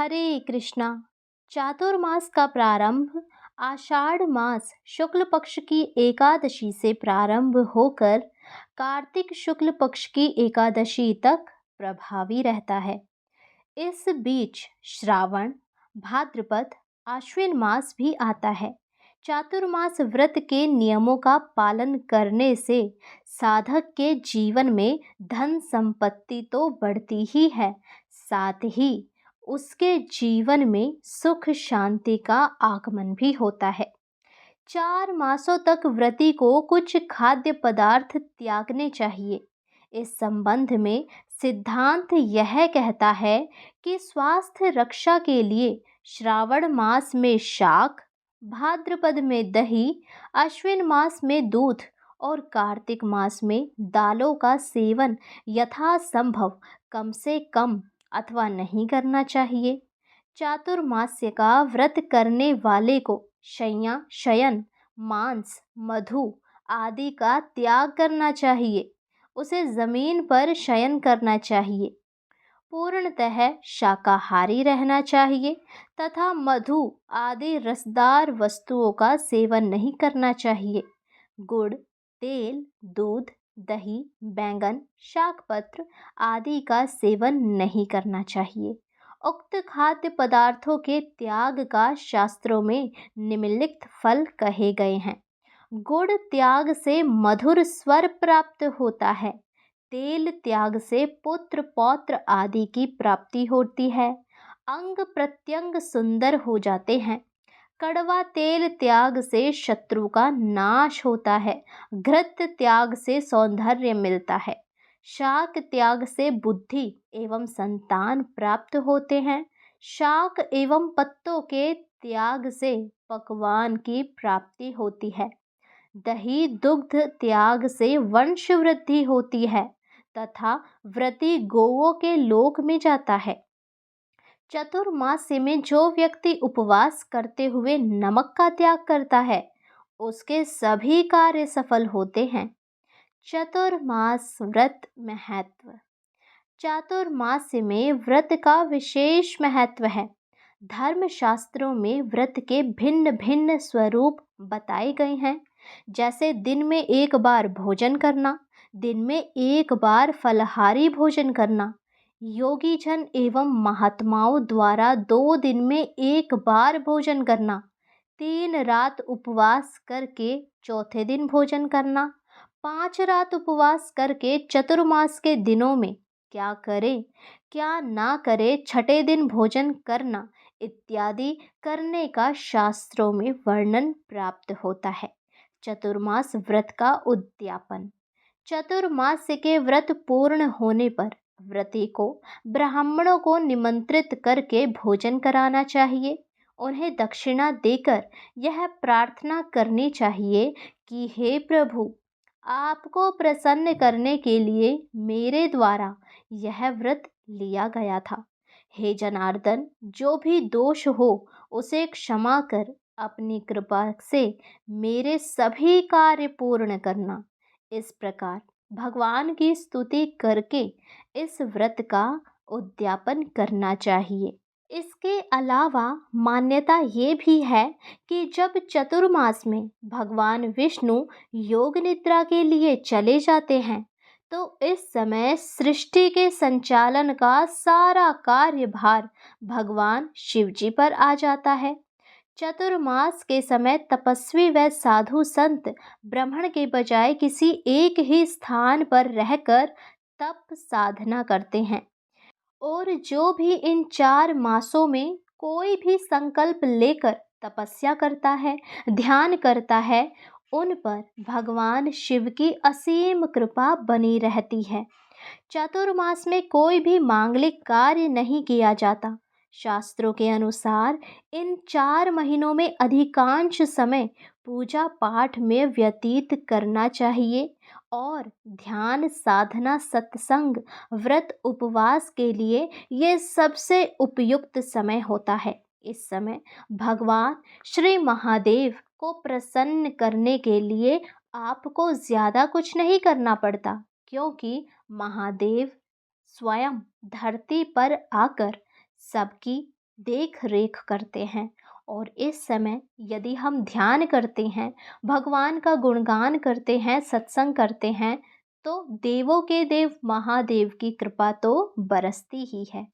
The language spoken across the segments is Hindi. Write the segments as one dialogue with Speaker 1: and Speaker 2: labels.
Speaker 1: हरे कृष्णा। चातुर्मास का प्रारंभ आषाढ़ मास शुक्ल पक्ष की एकादशी से प्रारंभ होकर कार्तिक शुक्ल पक्ष की एकादशी तक प्रभावी रहता है। इस बीच श्रावण, भाद्रपद, आश्विन मास भी आता है। चातुर्मास व्रत के नियमों का पालन करने से साधक के जीवन में धन संपत्ति तो बढ़ती ही है, साथ ही उसके जीवन में सुख शांति का आगमन भी होता है। 4 मासों तक व्रती को कुछ खाद्य पदार्थ त्यागने चाहिए। इस संबंध में सिद्धांत यह कहता है कि स्वास्थ्य रक्षा के लिए श्रावण मास में शाक, भाद्रपद में दही, अश्विन मास में दूध और कार्तिक मास में दालों का सेवन यथासंभव कम से कम अथवा नहीं करना चाहिए। चातुर्मास्य का व्रत करने वाले को शयन, मांस, मधु आदि का त्याग करना चाहिए। उसे जमीन पर शयन करना चाहिए। पूर्णतः शाकाहारी रहना चाहिए तथा मधु आदि रसदार वस्तुओं का सेवन नहीं करना चाहिए। गुड़, तेल, दूध, दही, बैंगन, शाकपत्र आदि का सेवन नहीं करना चाहिए। उक्त खाद्य पदार्थों के त्याग का शास्त्रों में निम्नलिखित फल कहे गए हैं। गुड़ त्याग से मधुर स्वर प्राप्त होता है। तेल त्याग से पुत्र पौत्र आदि की प्राप्ति होती है। अंग प्रत्यंग सुंदर हो जाते हैं। कड़वा तेल त्याग से शत्रु का नाश होता है। घृत त्याग से सौंदर्य मिलता है। शाक त्याग से बुद्धि एवं संतान प्राप्त होते हैं। शाक एवं पत्तों के त्याग से पकवान की प्राप्ति होती है। दही दुग्ध त्याग से वंश वृद्धि होती है तथा व्रती गोवों के लोक में जाता है। चतुर्मास्य में जो व्यक्ति उपवास करते हुए नमक का त्याग करता है उसके सभी कार्य सफल होते हैं। चतुर्मास व्रत महत्व। चातुर्मास्य में व्रत का विशेष महत्व है। धर्मशास्त्रों में व्रत के भिन्न भिन्न स्वरूप बताए गए हैं, जैसे दिन में एक बार भोजन करना, दिन में एक बार फलाहारी भोजन करना, योगी जन एवं महात्माओं द्वारा 2 दिन में एक बार भोजन करना, 3 रात उपवास करके चौथे दिन भोजन करना, 5 रात उपवास करके चतुर्मास के दिनों में क्या करे क्या ना करे छठे दिन भोजन करना इत्यादि करने का शास्त्रों में वर्णन प्राप्त होता है। चतुर्मास व्रत का उद्यापन। चतुर्मास्य के व्रत पूर्ण होने पर व्रती को ब्राह्मणों को निमंत्रित करके भोजन कराना चाहिए। उन्हें दक्षिणा देकर यह प्रार्थना करनी चाहिए कि हे प्रभु, आपको प्रसन्न करने के लिए मेरे द्वारा यह व्रत लिया गया था। हे जनार्दन, जो भी दोष हो उसे क्षमा कर अपनी कृपा से मेरे सभी कार्य पूर्ण करना। इस प्रकार भगवान की स्तुति करके इस व्रत का उद्यापन करना चाहिए। इसके अलावा मान्यता ये भी है कि जब चतुर्मास में भगवान विष्णु योग निद्रा के लिए चले जाते हैं तो इस समय सृष्टि के संचालन का सारा कार्यभार भगवान शिव जी पर आ जाता है। चतुर्मास के समय तपस्वी व साधु संत ब्राह्मण के बजाय किसी एक ही स्थान पर रहकर तप साधना करते हैं और जो भी इन 4 मासों में कोई भी संकल्प लेकर तपस्या करता है, ध्यान करता है, उन पर भगवान शिव की असीम कृपा बनी रहती है। चतुर्मास में कोई भी मांगलिक कार्य नहीं किया जाता। शास्त्रों के अनुसार इन 4 महीनों में अधिकांश समय पूजा पाठ में व्यतीत करना चाहिए और ध्यान साधना सत्संग व्रत उपवास के लिए ये सबसे उपयुक्त समय होता है। इस समय भगवान श्री महादेव को प्रसन्न करने के लिए आपको ज़्यादा कुछ नहीं करना पड़ता, क्योंकि महादेव स्वयं धरती पर आकर सबकी देख रेख करते हैं। और इस समय यदि हम ध्यान करते हैं, भगवान का गुणगान करते हैं, सत्संग करते हैं, तो देवों के देव महादेव की कृपा तो बरसती ही है।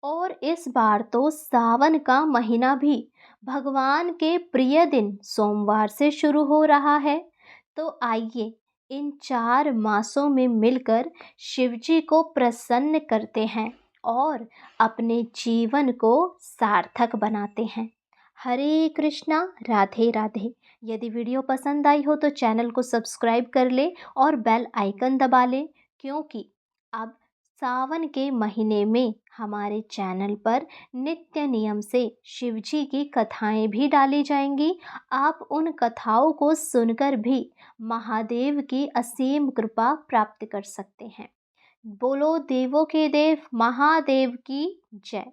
Speaker 1: और इस बार तो सावन का महीना भी भगवान के प्रिय दिन सोमवार से शुरू हो रहा है। तो आइए इन 4 मासों में मिलकर शिव जी को प्रसन्न करते हैं और अपने जीवन को सार्थक बनाते हैं। हरे कृष्णा, राधे राधे। यदि वीडियो पसंद आई हो तो चैनल को सब्सक्राइब कर ले और बेल आइकन दबा ले, क्योंकि अब सावन के महीने में हमारे चैनल पर नित्य नियम से शिव जी की कथाएं भी डाली जाएंगी। आप उन कथाओं को सुनकर भी महादेव की असीम कृपा प्राप्त कर सकते हैं। बोलो देवों के देव महादेव की जय।